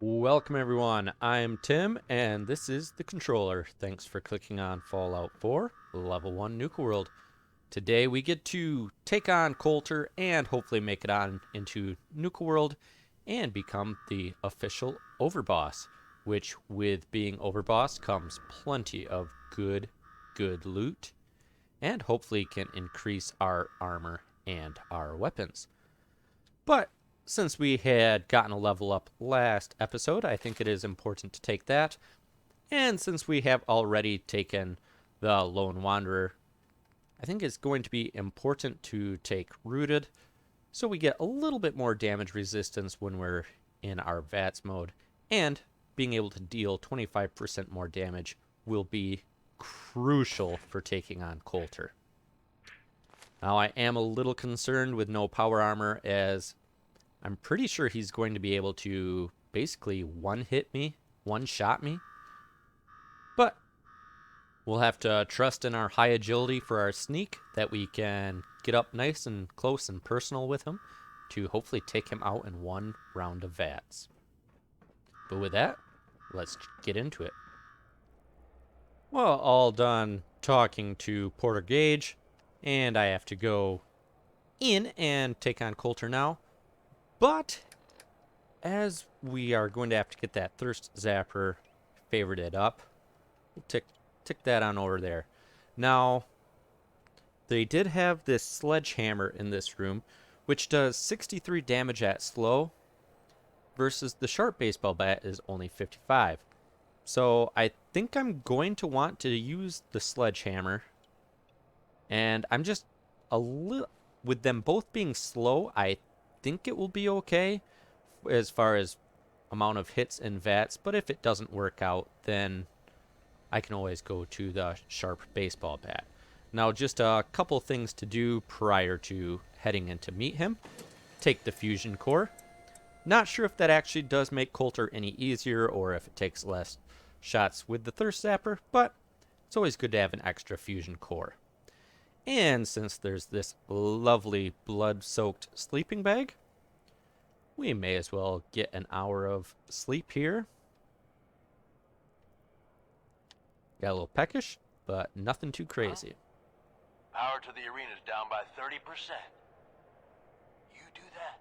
Welcome everyone, I'm Tim, and this is the controller. Thanks for clicking on Fallout 4, Level 1 Nuka World. Today we get to take on Coulter and hopefully make it on into Nuka World and become the official Overboss, which with being Overboss comes plenty of good loot, and hopefully can increase our armor and our weapons. But since we had gotten a level up last episode, I think it is important to take that. And since we have already taken the Lone Wanderer, I think it's going to be important to take Rooted, so we get a little bit more damage resistance when we're in our VATS mode, and being able to deal 25% more damage will be crucial for taking on Coulter. Now, I am a little concerned with no power armor, as I'm pretty sure he's going to be able to basically one-shot me. But we'll have to trust in our high agility for our sneak, that we can get up nice and close and personal with him to hopefully take him out in one round of VATS. But with that, let's get into it. Well, all done talking to Porter Gage, and I have to go in and take on Coulter now. But as we are going to have to get that thirst zapper favorited up, we'll tick that on over there. Now, they did have this sledgehammer in this room, which does 63 damage at slow, versus the sharp baseball bat is only 55. So I think I'm going to want to use the sledgehammer, and I'm just a little, with them both being slow, I think it will be okay as far as amount of hits and VATS, but if it doesn't work out, then I can always go to the sharp baseball bat. Now, just a couple things to do prior to heading in to meet him. Take the fusion core. Not sure if that actually does make Coulter any easier or if it takes less shots with the thirst zapper, but it's always good to have an extra fusion core. And since there's this lovely blood-soaked sleeping bag, we may as well get an hour of sleep here. Got a little peckish, but nothing too crazy. Power to the arena is down by 30%. You do that?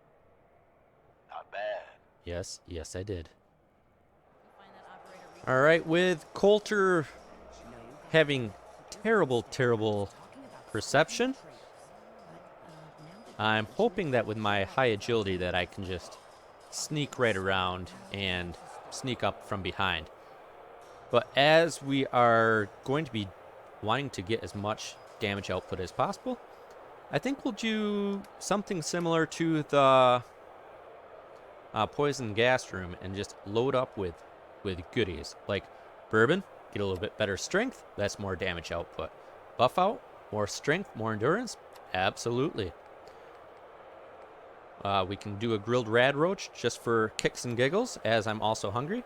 Not bad. Yes, I did. Alright, with Coulter having terrible perception, I'm hoping that with my high agility that I can just sneak right around and sneak up from behind. But as we are going to be wanting to get as much damage output as possible, I think we'll do something similar to the poison gas room and just load up with goodies. Like bourbon, get a little bit better strength, that's more damage output. Buff out, more strength, more endurance, absolutely. We can do a grilled rad roach just for kicks and giggles, as I'm also hungry.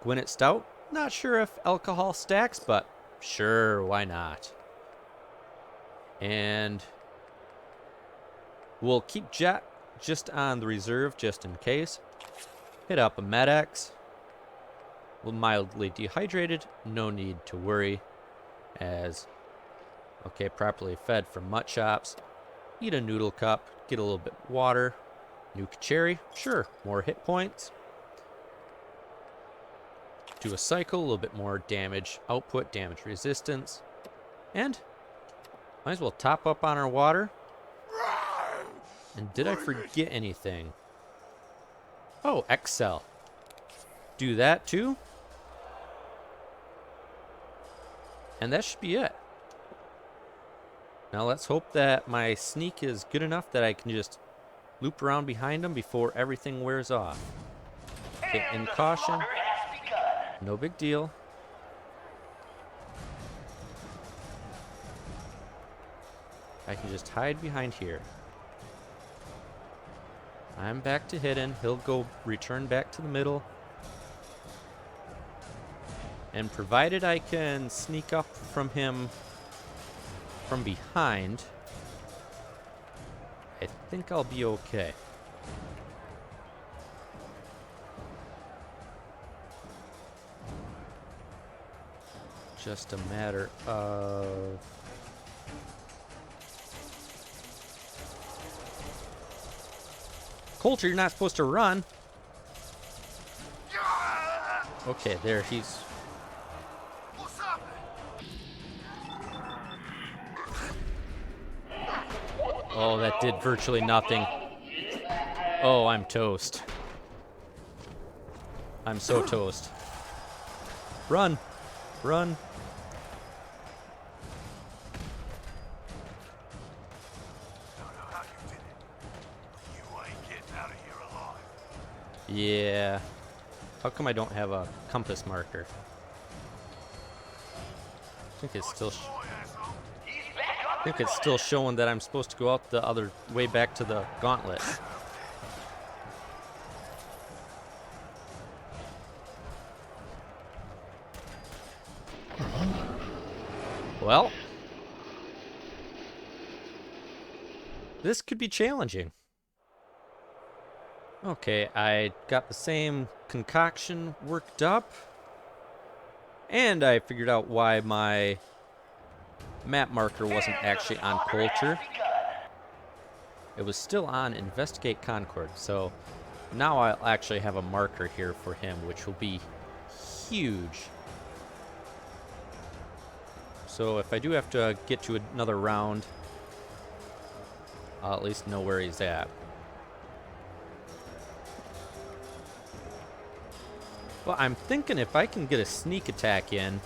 Gwinnett Stout, not sure if alcohol stacks, but sure, why not? And we'll keep Jet just on the reserve just in case. Hit up a Med-X. We're mildly dehydrated, no need to worry, as okay, properly fed from mutt chops. Eat a noodle cup, get a little bit of water. Nuka cherry, sure, more hit points. Do a cycle, a little bit more damage output, damage resistance. And might as well top up on our water. And did I forget anything? Oh, Excel. Do that too. And that should be it. Now let's hope that my sneak is good enough that I can just loop around behind him before everything wears off. Okay, in caution. No big deal. I can just hide behind here. I'm back to hidden. He'll go return back to the middle. And provided I can sneak up from him from behind, I think I'll be okay. just a matter of... Coulter, you're not supposed to run. Okay, there, he's... Oh, that did virtually nothing. Oh, I'm toast. I'm so toast. Run! Run! Yeah. How come I don't have a compass marker? I think it's still showing that I'm supposed to go out the other way back to the gauntlet. Well, this could be challenging. Okay, I got the same concoction worked up, and I figured out why my map marker wasn't actually on Coulter. It was still on Investigate Concord, so now I'll actually have a marker here for him, which will be huge. So if I do have to get to another round, I'll at least know where he's at. Well, I'm thinking if I can get a sneak attack in,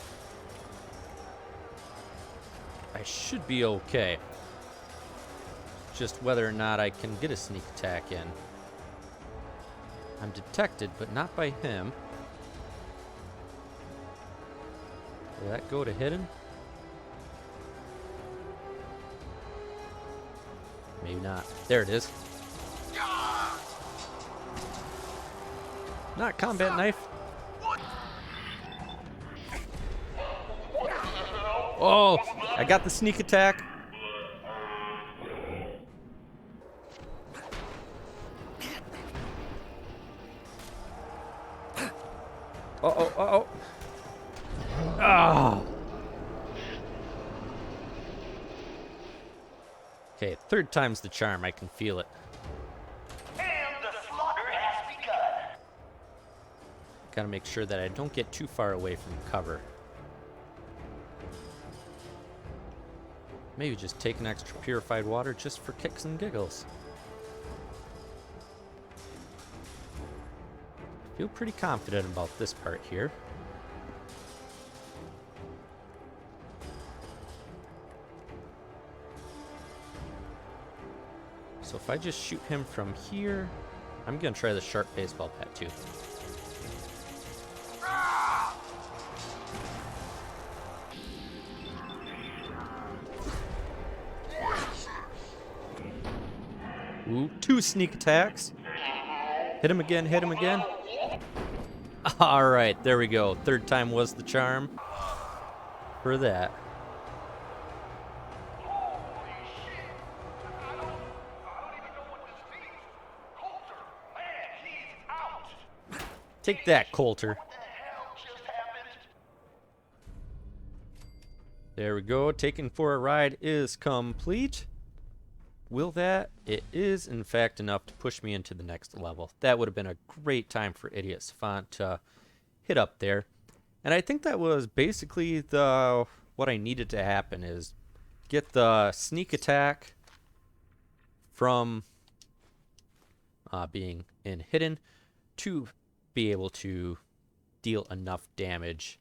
I should be okay. Just whether or not I can get a sneak attack in. I'm detected, but not by him. Will that go to hidden? Maybe not. There it is. Not combat knife. Oh, I got the sneak attack. Uh-oh, uh-oh. Ah. Okay, third time's the charm. I can feel it. And the slaughter has begun. Gotta make sure that I don't get too far away from cover. Maybe just take an extra purified water just for kicks and giggles. Feel pretty confident about this part here. So if I just shoot him from here, I'm gonna try the sharp baseball bat too. Ooh, 2 sneak attacks. Hit him again, hit him again. All right, there we go. Third time was the charm for that. Holy shit! I don't even know what this means. Coulter, man, he's out. Take that, Coulter. What the hell just happened? There we go. Taken for a ride is complete. Will that? It is, in fact, enough to push me into the next level. That would have been a great time for Idiot Savant to hit up there. And I think that was basically what I needed to happen is get the sneak attack from being in hidden to be able to deal enough damage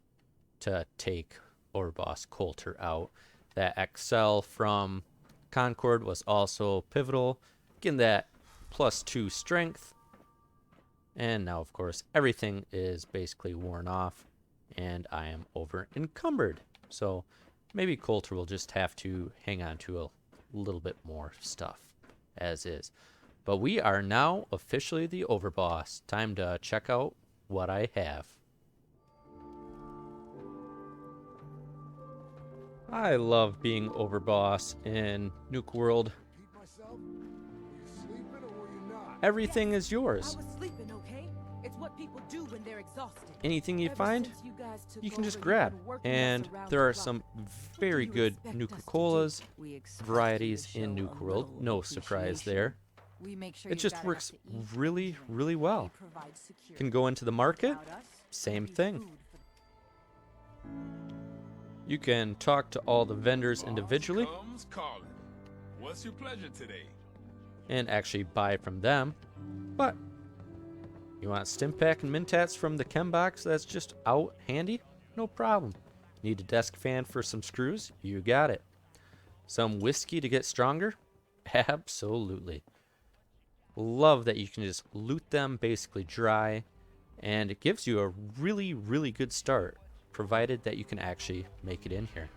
to take Overboss Coulter out. That Excel from Concord was also pivotal, getting that +2 strength. And now, of course, everything is basically worn off, and I am over encumbered. So maybe Coulter will just have to hang on to a little bit more stuff as is. But we are now officially the Overboss. Time to check out what I have. I love being Overboss in Nuka World. Everything is yours. I was sleeping, okay? It's what what people do when they're exhausted. anything you Ever find, since you guys took you can over, just you've grab. been working us And around there the are clock. some What very do you good expect Nuka us to do? Colas We expect you to varieties in show Nuka a World. little No surprise appreciation. there. We make sure It you've just got works enough to eat and really, drink. really We well. provide security. Can go into the market, Without us, same there'd be thing. food for You can talk to all the vendors Boss individually comes calling. What's your pleasure today? and actually buy from them. But you want Stimpak and Mintats from the chem box that's just out handy? No problem. Need a desk fan for some screws? You got it. Some whiskey to get stronger? Absolutely. Love that you can just loot them basically dry, and it gives you a really, really good start, provided that you can actually make it in here.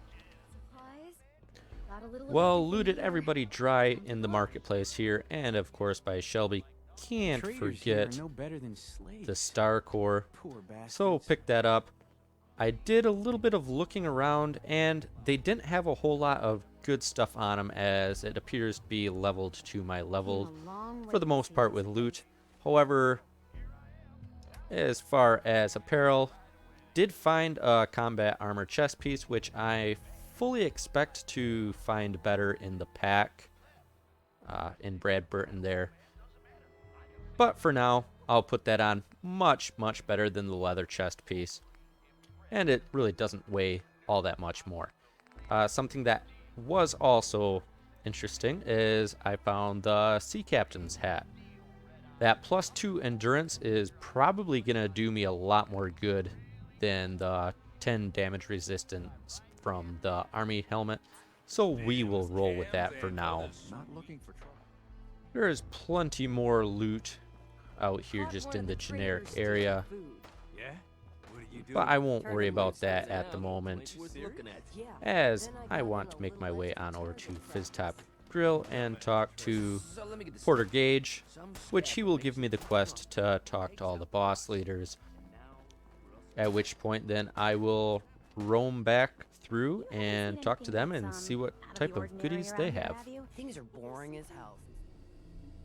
Well, looted everybody dry in the marketplace here, and of course by Shelby. Can't Traders here forget are no better than slaves. the Star Core. Poor bastards. So pick that up. I did a little bit of looking around, and they didn't have a whole lot of good stuff on them, as it appears to be leveled to my level for the most part with loot. However, as far as apparel, did find a combat armor chest piece, which I fully expect to find better in the pack in Brad Burton there. But for now, I'll put that on much, much better than the leather chest piece. And it really doesn't weigh all that much more. Something that was also interesting is I found the Sea Captain's hat. That +2 endurance is probably going to do me a lot more good than the 10 damage resistance from the army helmet. So we will roll with that for now. Not looking for trouble. There is plenty more loot out here just in the generic area. Yeah? What do you do? But I won't worry about that at the moment, Yeah. as I want to make my way on over to Fizztop Grill and talk to Porter Gage, which he will give me the quest to talk to all the boss leaders. At which point then I will roam back through and talk to them and see what type of goodies they have. Things are boring as hell.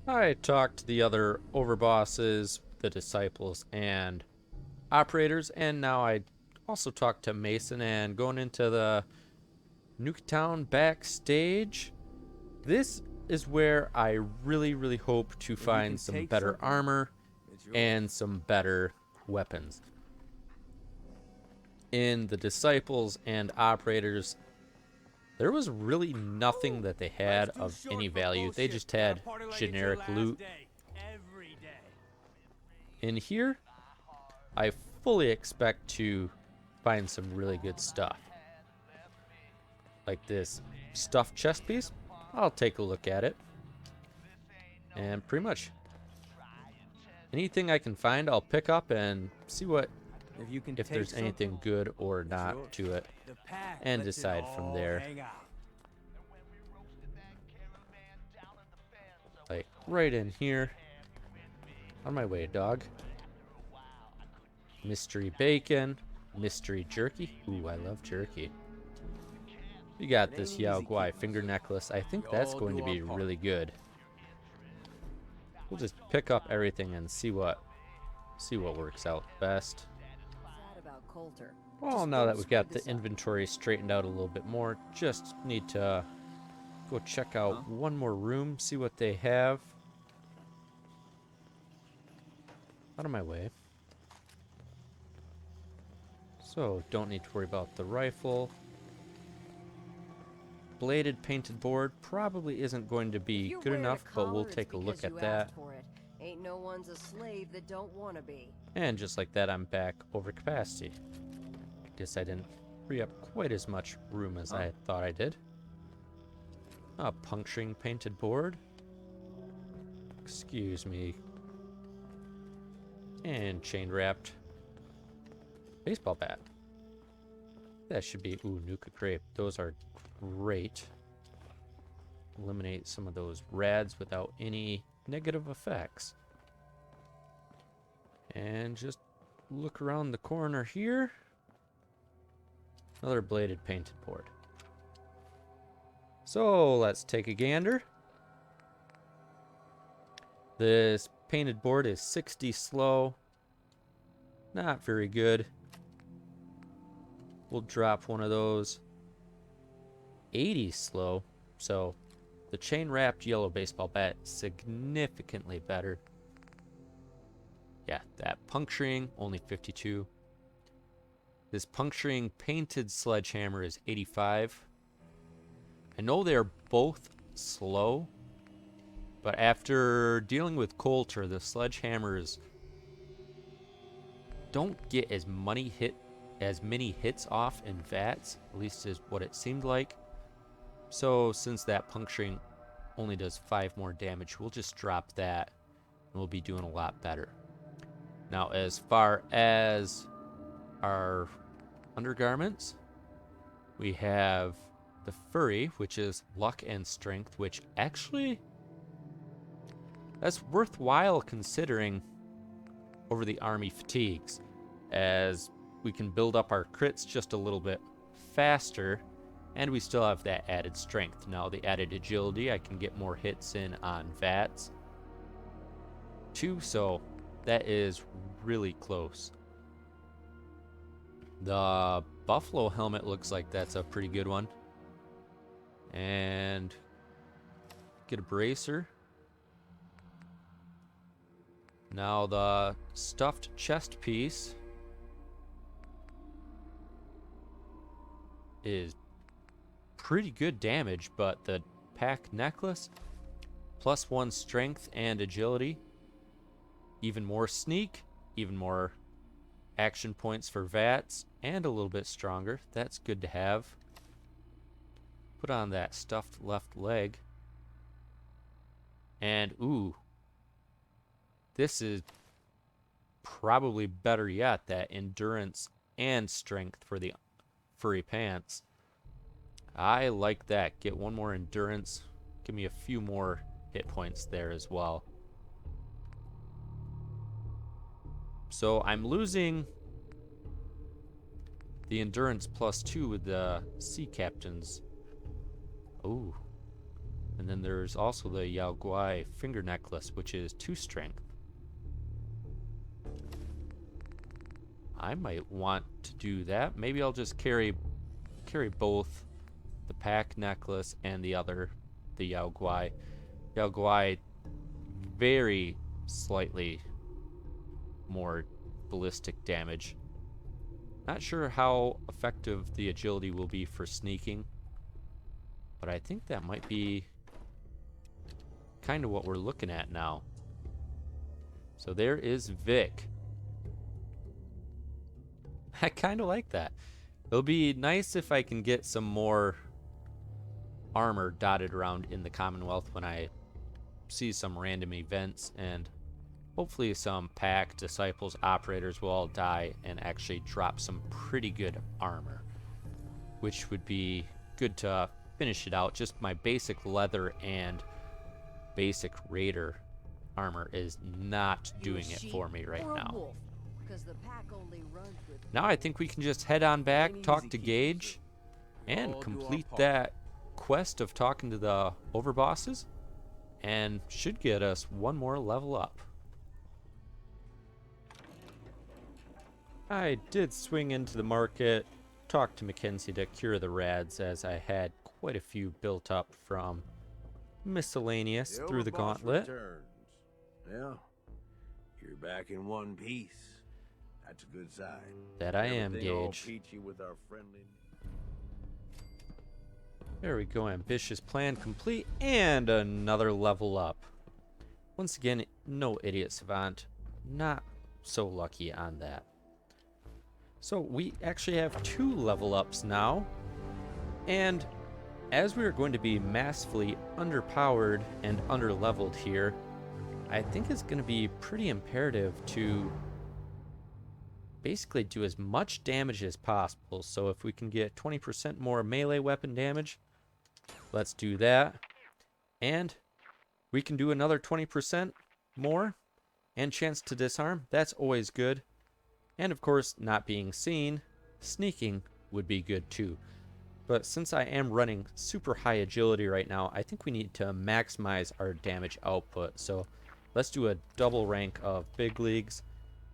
I talked to the other overbosses, the disciples, and operators, and now I also talked to Mason. And going into the Nuka Town backstage, this is where I really, really hope to can find some take better something, armor it's yours. and some better weapons. In the disciples and operators, there was really nothing that they had of any value. They just had generic loot. In here, I fully expect to find some really good stuff. Like this stuffed chest piece, I'll take a look at it. And pretty much anything I can find, I'll pick up and see if there's anything good or not to it, and decide from there. Like right in here. On my way, dog. Mystery bacon, mystery jerky. Ooh, I love jerky. You got this Yao Guai finger necklace. I think that's going to be really good. We'll just pick up everything and see what works out best. Sad about Coulter. Well, now that we've got the inventory straightened out a little bit more, just need to go check out one more room, see what they have. Out of my way. So, don't need to worry about the rifle. Bladed painted board probably isn't going to If be you're good wearing enough, but collar, we'll it's take a look because at you that. asked for it. Ain't no one's a slave that don't want to be. And just like that, I'm back over capacity. Guess I didn't free up quite as much room as I thought I did. A puncturing painted board. Excuse me. And chain wrapped baseball bat. That should be, ooh, Nuka Crepe. Those are great. Eliminate some of those rads without any negative effects. And just look around the corner here. Another bladed painted board. So let's take a gander. This painted board is 60 slow. Not very good. We'll drop one of those. 80 slow. So the chain wrapped yellow baseball bat significantly better. Yeah, that puncturing only 52. This puncturing painted sledgehammer is 85. I know they're both slow, but after dealing with Coulter, the sledgehammers don't get as many hits off in VATs, at least is what it seemed like. So since that puncturing only does 5 more damage, we'll just drop that and we'll be doing a lot better. Now, as far as our undergarments, we have the furry, which is luck and strength, which actually that's worthwhile considering over the army fatigues, as we can build up our crits just a little bit faster, and we still have that added strength. Now, the added agility, I can get more hits in on VATs too, so that is really close. The buffalo helmet looks like that's a pretty good one. And get a bracer. Now the stuffed chest piece is pretty good damage, but the pack necklace, +1 strength and agility, even more sneak, even more action points for VATs, and a little bit stronger. That's good to have. Put on that stuffed left leg. And ooh, this is probably better yet, that endurance and strength for the furry pants. I like that. Get one more endurance. Give me a few more hit points there as well. So I'm losing the endurance +2 with the sea captains. Oh. And then there's also the Yao Guai finger necklace, which is 2 strength. I might want to do that. Maybe I'll just carry both the pack necklace and the Yao Guai. Yao Guai, very slightly more ballistic damage. Not sure how effective the agility will be for sneaking, but I think that might be kind of what we're looking at now. So there is Vic. I kind of like that. It'll be nice if I can get some more armor dotted around in the Commonwealth when I see some random events, and hopefully some pack disciples operators will all die and actually drop some pretty good armor, which would be good to finish it out. Just my basic leather and basic raider armor is not doing it for me right now. Now I think we can just head on back, talk to Gage, and complete that quest of talking to the overbosses, and should get us one more level up. I did swing into the market, talk to Mackenzie to cure the rads, as I had quite a few built up from miscellaneous through the gauntlet. Returns. Yeah, you're back in one piece. That's a good sign. That I am, Everything all Gage. peachy with our friendly. There we go, ambitious plan complete, and another level up. Once again, no idiot savant. Not so lucky on that. So we actually have 2 level ups now, and as we are going to be massively underpowered and underleveled here, I think it's going to be pretty imperative to basically do as much damage as possible. So if we can get 20% more melee weapon damage, let's do that. And we can do another 20% more and chance to disarm. That's always good. And of course, not being seen, sneaking would be good too. But since I am running super high agility right now, I think we need to maximize our damage output. So let's do a double rank of big leagues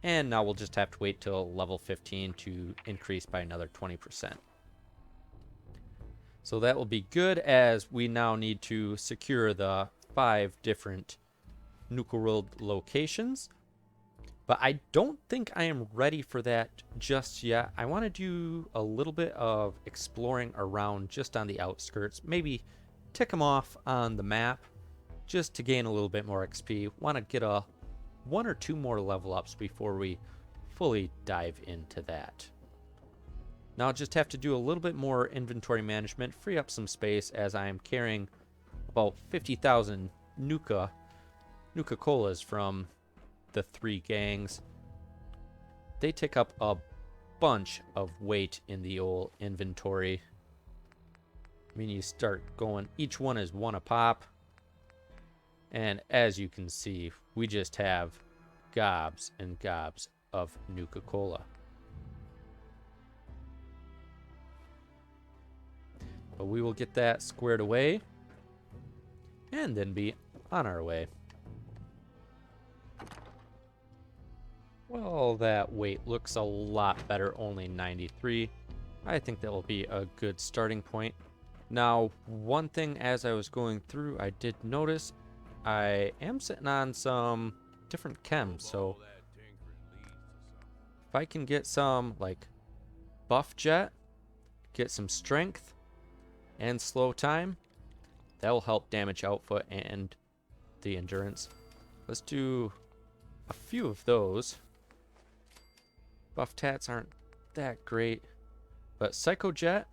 And now we'll just have to wait till level 15 to increase by another 20%. So that will be good, as we now need to secure the 5 different Nuka World locations. But I don't think I am ready for that just yet. I want to do a little bit of exploring around just on the outskirts. Maybe tick them off on the map just to gain a little bit more XP. Want to get a 1 or 2 more level ups before we fully dive into that. Now I'll just have to do a little bit more inventory management, free up some space, as I am carrying about 50,000 Nuka Colas from the 3 gangs. They take up a bunch of weight in the old inventory. I mean, you start going, each one is 1 a pop. And as you can see, we just have gobs and gobs of Nuka Cola. But we will get that squared away and then be on our way. Well, that weight looks a lot better, only 93. I think that will be a good starting point. Now, one thing as I was going through, I did notice I am sitting on some different chems, so if I can get some like buff jet, get some strength and slow time, that will help damage output and the endurance. Let's do a few of those. Buff tats aren't that great, but Psycho Jet,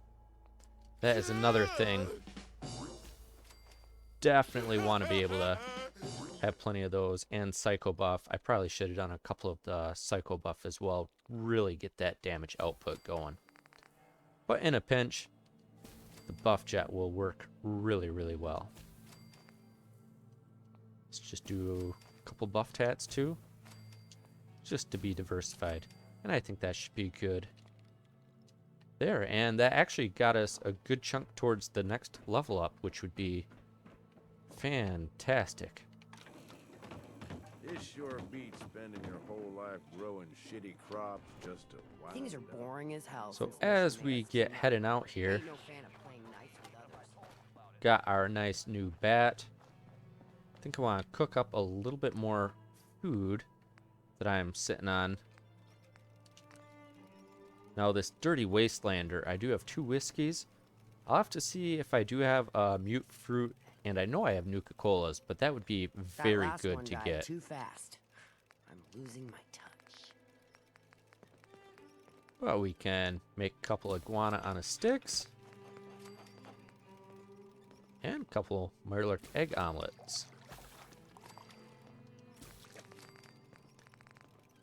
that is another thing. Definitely want to be able to have plenty of those. And Psycho Buff, I probably should have done a couple of the Psycho Buff as well. Really get that damage output going. But in a pinch, the Buff Jet will work really, really well. Let's just do a couple buff tats too, just to be diversified. And I think that should be good there. And that actually got us a good chunk towards the next level up, which would be fantastic. This sure beats spending your whole life growing shitty crops just to wind Things are up. boring as hell. So since as Listen we Man's get team. heading out here, Ain't no fan of playing nice with others. got our nice new bat. I think I want to cook up a little bit more food that I'm sitting on. Now this Dirty Wastelander, I do have 2 whiskeys. I'll have to see if I do have mute fruit, and I know I have Nuka Colas, but that would be That very last good one to died get. Too fast. I'm losing my touch. Well, we can make a couple of iguana on a sticks. And a couple Mirlic egg omelets.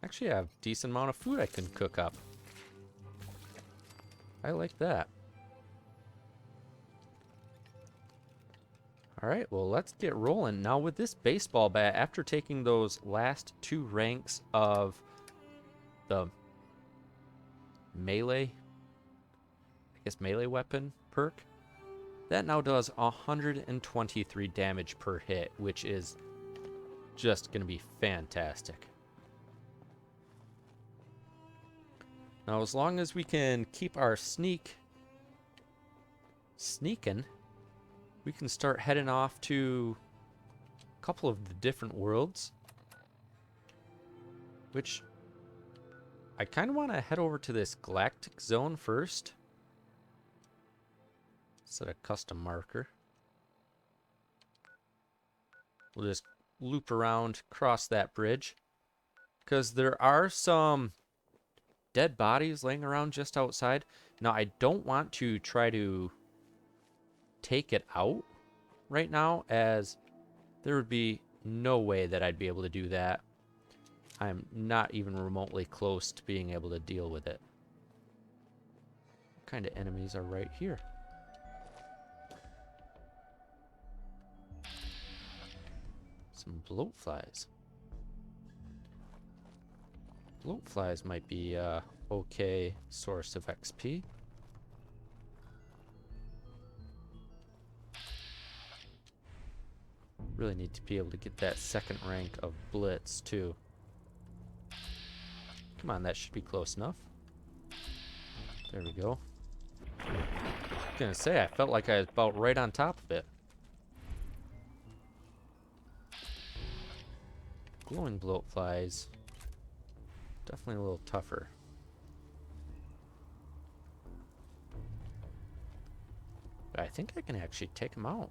Actually, I have a decent amount of food I can cook up. I like that. Alright, well, let's get rolling. Now with this baseball bat, after taking those last 2 ranks of the melee, I guess melee weapon perk, that now does 123 damage per hit, which is just going to be fantastic. Now, as long as we can keep our sneaking, we can start heading off to a couple of the different worlds, which I kind of want to head over to this galactic zone first. Set a custom marker. We'll just loop around, cross that bridge, because there are some dead bodies laying around just outside. Now, I don't want to try to take it out right now, as there would be no way that I'd be able to do that. I'm not even remotely close to being able to deal with it. What kind of enemies are right here? Some bloatflies. Bloatflies might be a okay source of XP. Really need to be able to get that 2nd rank of Blitz too. Come on, that should be close enough. There we go. I was gonna say, I felt like I was about right on top of it. Glowing bloatflies. Definitely a little tougher. But I think I can actually take them out.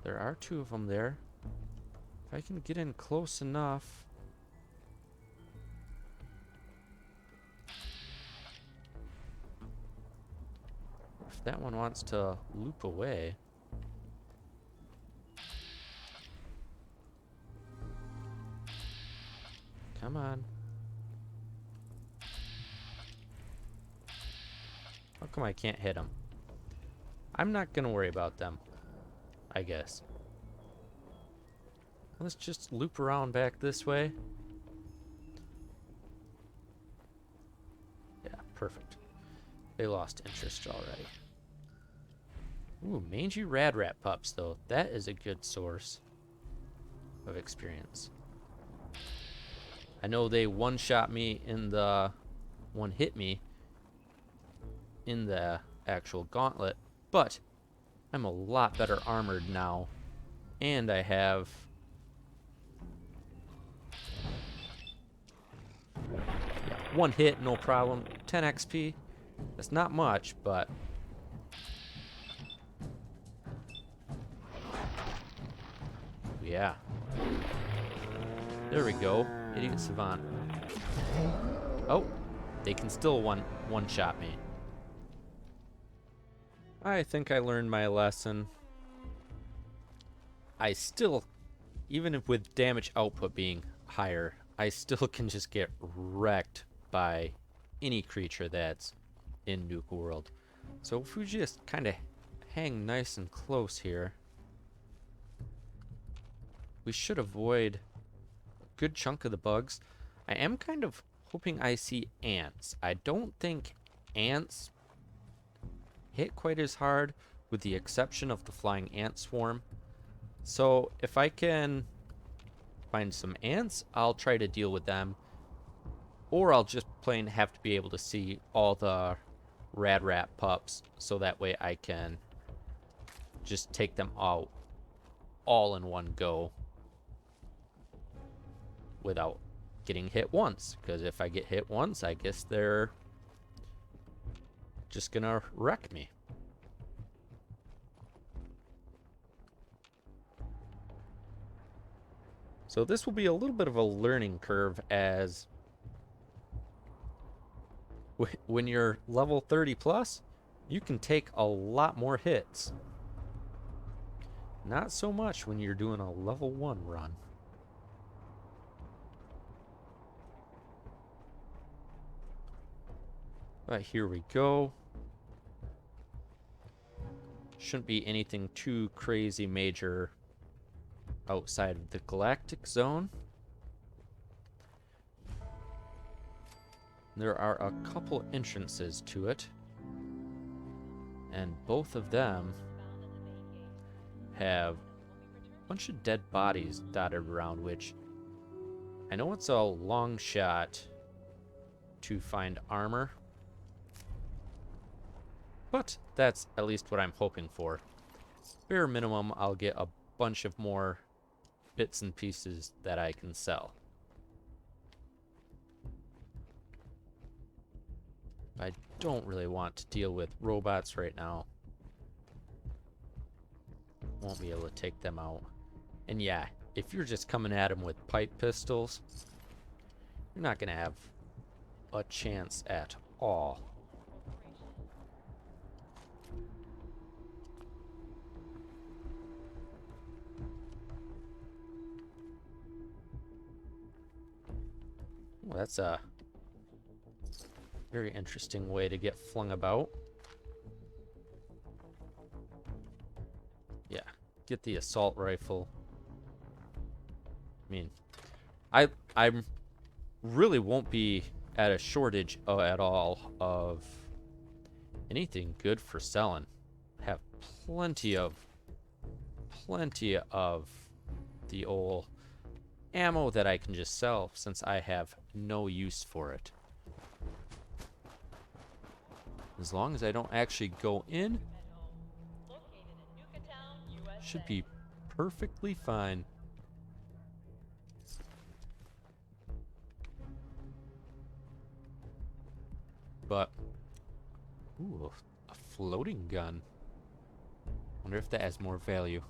There are 2 of them there. If I can get in close enough. If that one wants to loop away. Come on. How come I can't hit them? I'm not gonna worry about them, I guess. Let's just loop around back this way. Yeah, perfect. They lost interest already. Ooh, mangy rad rat pups, though. That is a good source of experience. I know they one-shot me in the... one-hit me in the actual gauntlet, but I'm a lot better armored now. And I have... yeah, 1 hit, no problem. 10 XP. That's not much, but... yeah. There we go. Idiot Savant. Oh, they can still one-shot me. I think I learned my lesson. I still, even if with damage output being higher, I still can just get wrecked by any creature that's in Nuka World. So if we just kind of hang nice and close here, we should avoid a good chunk of the bugs. I am kind of hoping I see ants. I don't think ants hit quite as hard, with the exception of the flying ant swarm. So if I can find some ants, I'll try to deal with them. Or I'll just plain have to be able to see all the rad rat pups, so that way I can just take them out all in one go without getting hit once. Because if I get hit once, I guess they're just gonna wreck me. So this will be a little bit of a learning curve, as when you're level 30 plus, you can take a lot more hits. Not so much when you're doing a level 1 run. But here we go. Shouldn't be anything too crazy major outside of the galactic zone. There are a couple entrances to it, and both of them have a bunch of dead bodies dotted around, which I know it's a long shot to find armor, but that's at least what I'm hoping for. Bare minimum, I'll get a bunch of more bits and pieces that I can sell. I don't really want to deal with robots right now. Won't be able to take them out. And yeah, if you're just coming at them with pipe pistols, you're not going to have a chance at all. Well, that's a very interesting way to get flung about. Yeah, get the assault rifle. I mean, I really won't be at a shortage at all of anything good for selling. Have plenty of the old ammo that I can just sell since I have no use for it. As long as I don't actually go in, should be perfectly fine. But, ooh, a floating gun. Wonder if that has more value.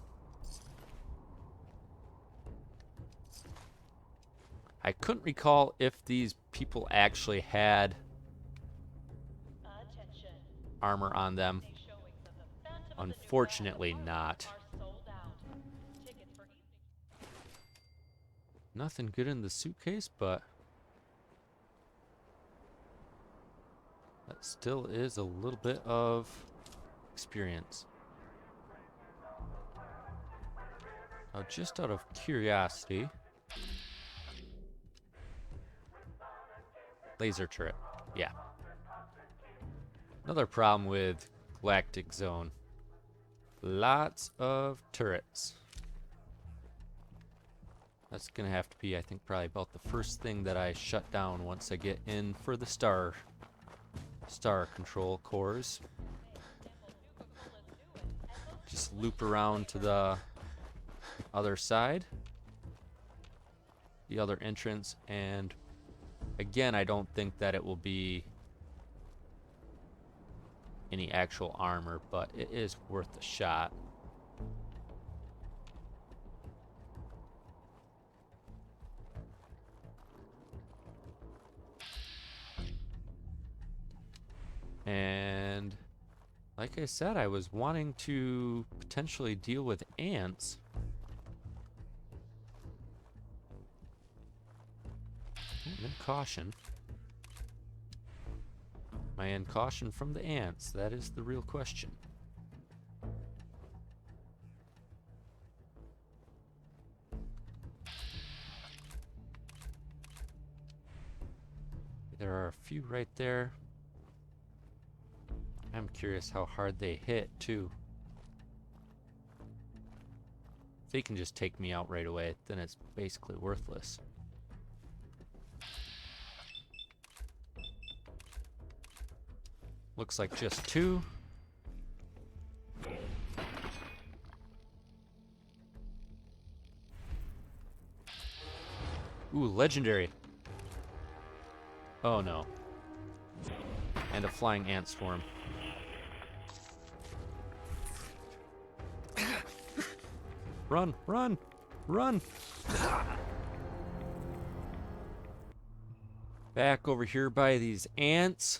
I couldn't recall if these people actually had armor on them. Unfortunately not. Nothing good in the suitcase, but that still is a little bit of experience. Now, just out of curiosity, laser turret, yeah. Another problem with Galactic Zone. Lots of turrets. That's gonna have to be, I think, probably about the first thing that I shut down once I get in for the star control cores. Just loop around to the other side, the other entrance, and again, I don't think that it will be any actual armor, but it is worth a shot. And like I said, I was wanting to potentially deal with ants. And then caution. Am I in caution from the ants? That is the real question. There are a few right there. I'm curious how hard they hit, too. If they can just take me out right away, then it's basically worthless. Looks like just two. Ooh, legendary. Oh no. And a flying ant swarm. Run, run, run! Back over here by these ants.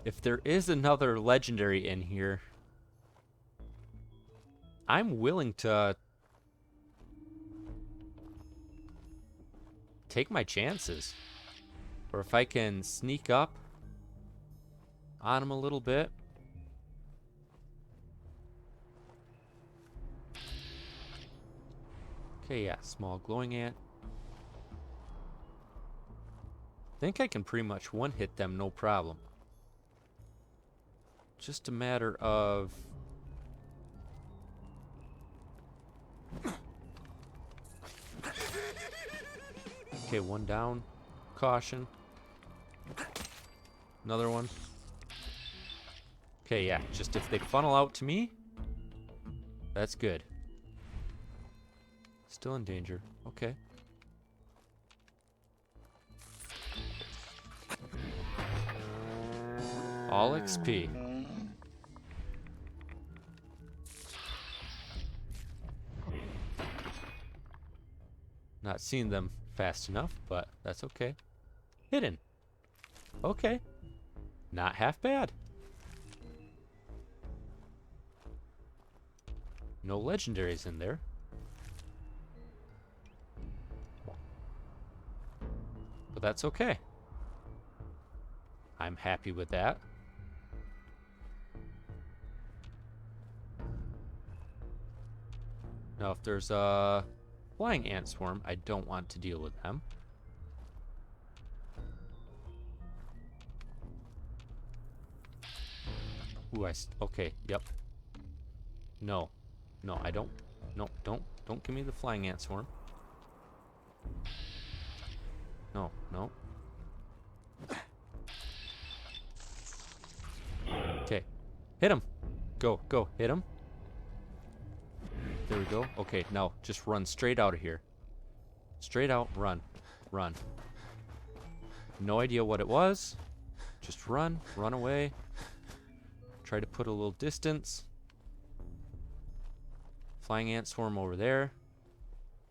If there is another legendary in here, I'm willing to take my chances. Or if I can sneak up on him a little bit. Okay, yeah, small glowing ant. I think I can pretty much one-hit them, no problem. Just a matter of... Okay, one down. Caution. Another one. Okay, yeah, just if they funnel out to me, that's good. Still in danger. Okay. All XP. Not seeing them fast enough, but that's okay. Hidden. Okay. Not half bad. No legendaries in there. But that's okay. I'm happy with that. Now, if there's a flying ant swarm, I don't want to deal with them. Ooh, okay, yep. No. No, I don't. No, don't give me the flying ant swarm. No, no. Okay. Hit him. Go, go, hit him. There we go. Okay, now just run straight out of here. Straight out, run. Run. No idea what it was. Just run away. Try to put a little distance. Flying ant swarm over there.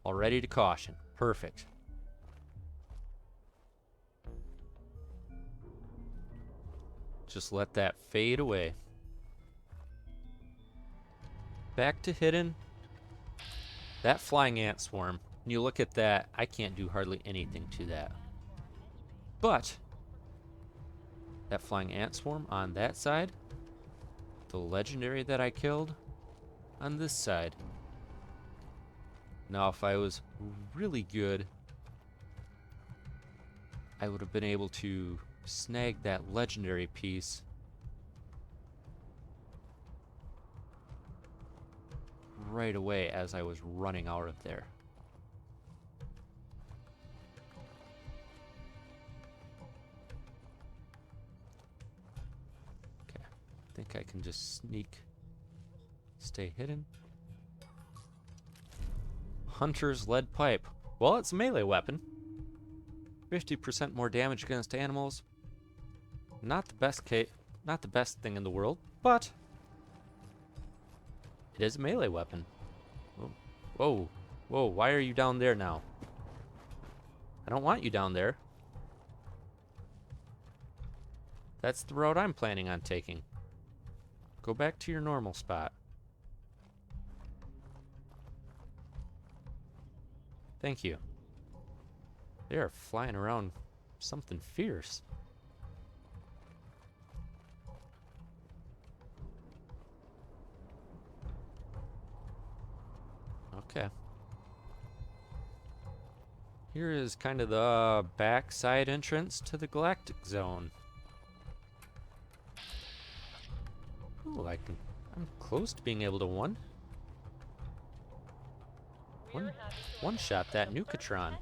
All ready to caution. Perfect. Just let that fade away. Back to hidden. That flying ant swarm, when you look at that, I can't do hardly anything to that. But that flying ant swarm on that side, the legendary that I killed on this side. Now if I was really good, I would have been able to snag that legendary piece right away as I was running out of there. Okay, I think I can just sneak, stay hidden. Hunter's lead pipe. Well, it's a melee weapon. 50% more damage against animals. Not the best thing in the world, but it is a melee weapon. Whoa. Whoa. Whoa, why are you down there now? I don't want you down there. That's the route I'm planning on taking. Go back to your normal spot. Thank you. They are flying around something fierce. Okay. Here is kind of the backside entrance to the Galactic Zone. Ooh, I'm close to being able to one shot that Nukatron.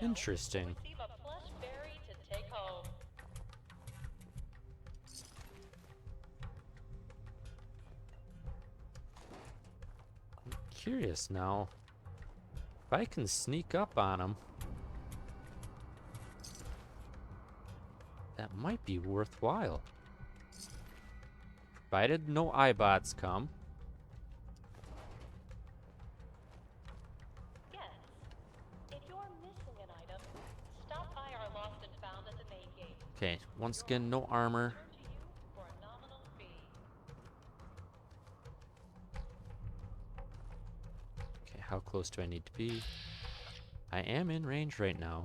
Interesting. I'm curious now. If I can sneak up on him, that might be worthwhile. Provided no iBots come. Yes. If you're missing an item, stop by our lost and found at the main gate. Okay, once again, no armor. Return to you for a nominal fee. Okay, how close do I need to be? I am in range right now.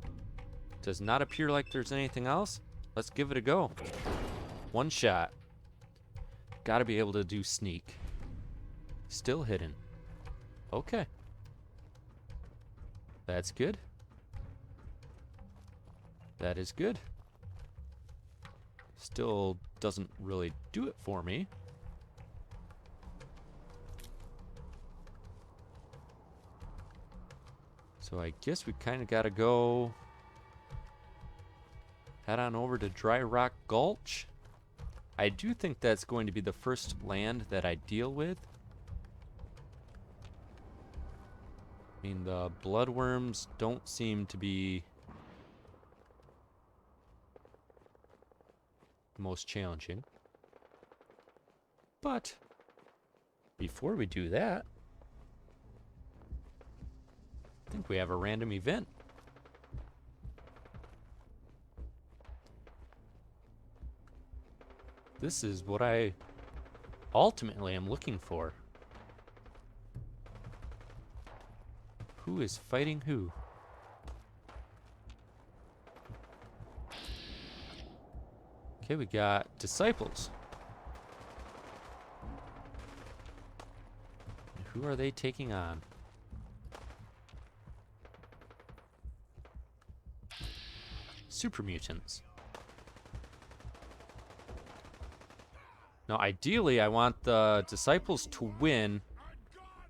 Does not appear like there's anything else. Let's give it a go. One shot. Gotta be able to do sneak. Still hidden. Okay. That's good. That is good. Still doesn't really do it for me. So I guess we kind of gotta go head on over to Dry Rock Gulch. I do think that's going to be the first land that I deal with. I mean, the bloodworms don't seem to be the most challenging. But before we do that, I think we have a random event. This is what I ultimately am looking for. Who is fighting who? Okay, we got disciples. And who are they taking on? Super mutants. Now, ideally, I want the disciples to win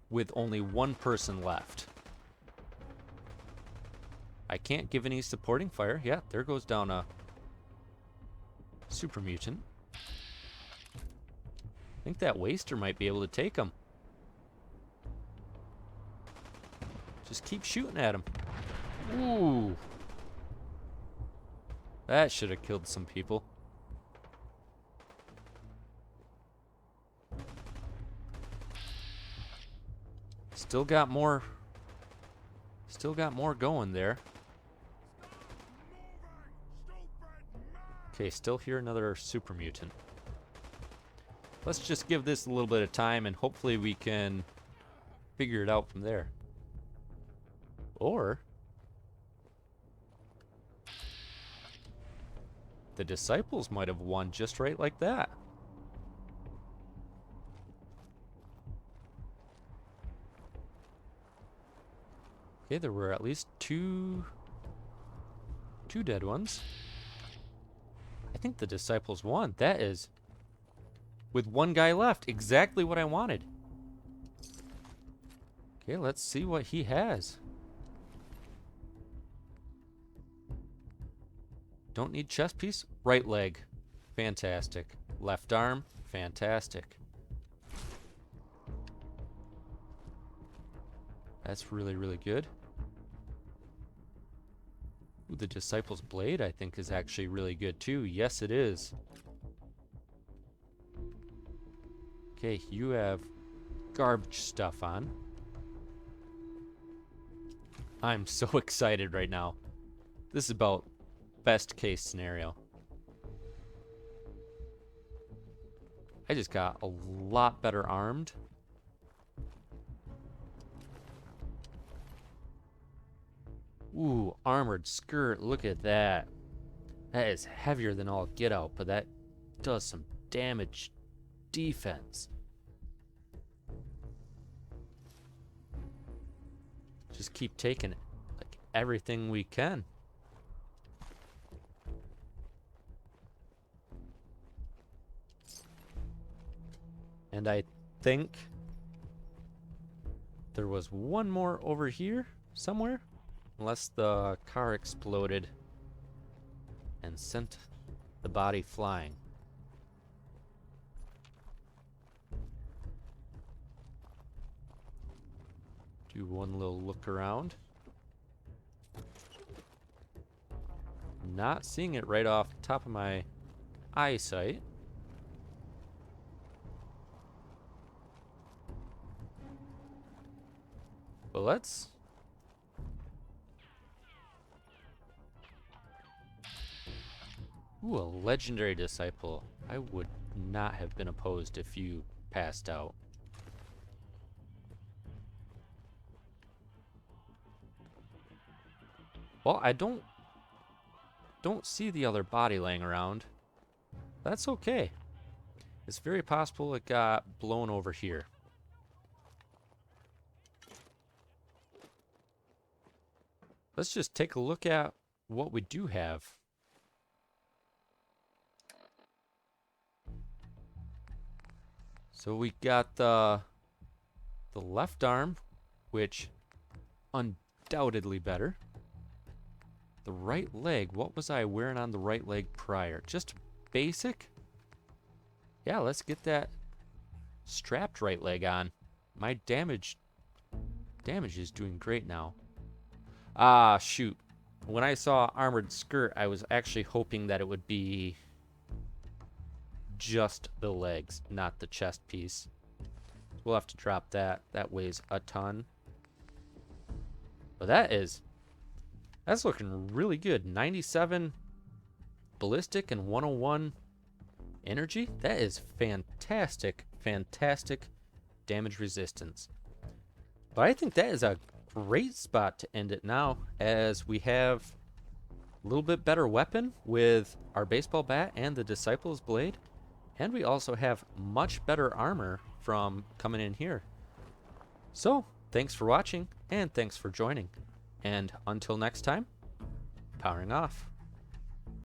with only one person left. I can't give any supporting fire. Yeah, there goes down a super mutant. I think that waster might be able to take him. Just keep shooting at him. Ooh. That should have killed some people. Still got more going there. Okay, still hear another super mutant. Let's just give this a little bit of time and hopefully we can figure it out from there. Or the disciples might have won just right like that. Okay, there were at least two dead ones. I think the disciples won. That is, with one guy left, exactly what I wanted. Okay, let's see what he has. Don't need chest piece. Right leg. Fantastic. Left arm. Fantastic. That's really, really good. Ooh, the Disciples' Blade, I think, is actually really good, too. Yes, it is. Okay, you have garbage stuff on. I'm so excited right now. This is about best case scenario. I just got a lot better armed. Ooh, armored skirt. Look at that. That is heavier than all get out, but that does some damage defense. Just keep taking it. Like everything we can. And I think there was one more over here somewhere. Unless the car exploded and sent the body flying. Do one little look around. Not seeing it right off the top of my eyesight. But let's... Ooh, a legendary disciple. I would not have been opposed if you passed out. Well, I don't see the other body laying around. That's okay. It's very possible it got blown over here. Let's just take a look at what we do have. So we got the left arm, which undoubtedly better. The right leg, what was I wearing on the right leg prior? Just basic? Yeah, let's get that strapped right leg on. My damage is doing great now. Ah, shoot. When I saw armored skirt, I was actually hoping that it would be just the legs, not the chest piece. We'll have to drop that. That weighs a ton. But that's looking really good. 97 ballistic and 101 energy. That is fantastic, fantastic damage resistance. But I think that is a great spot to end it now, as we have a little bit better weapon with our baseball bat and the Disciples' Blade. And we also have much better armor from coming in here. So, thanks for watching, and thanks for joining. And until next time, powering off.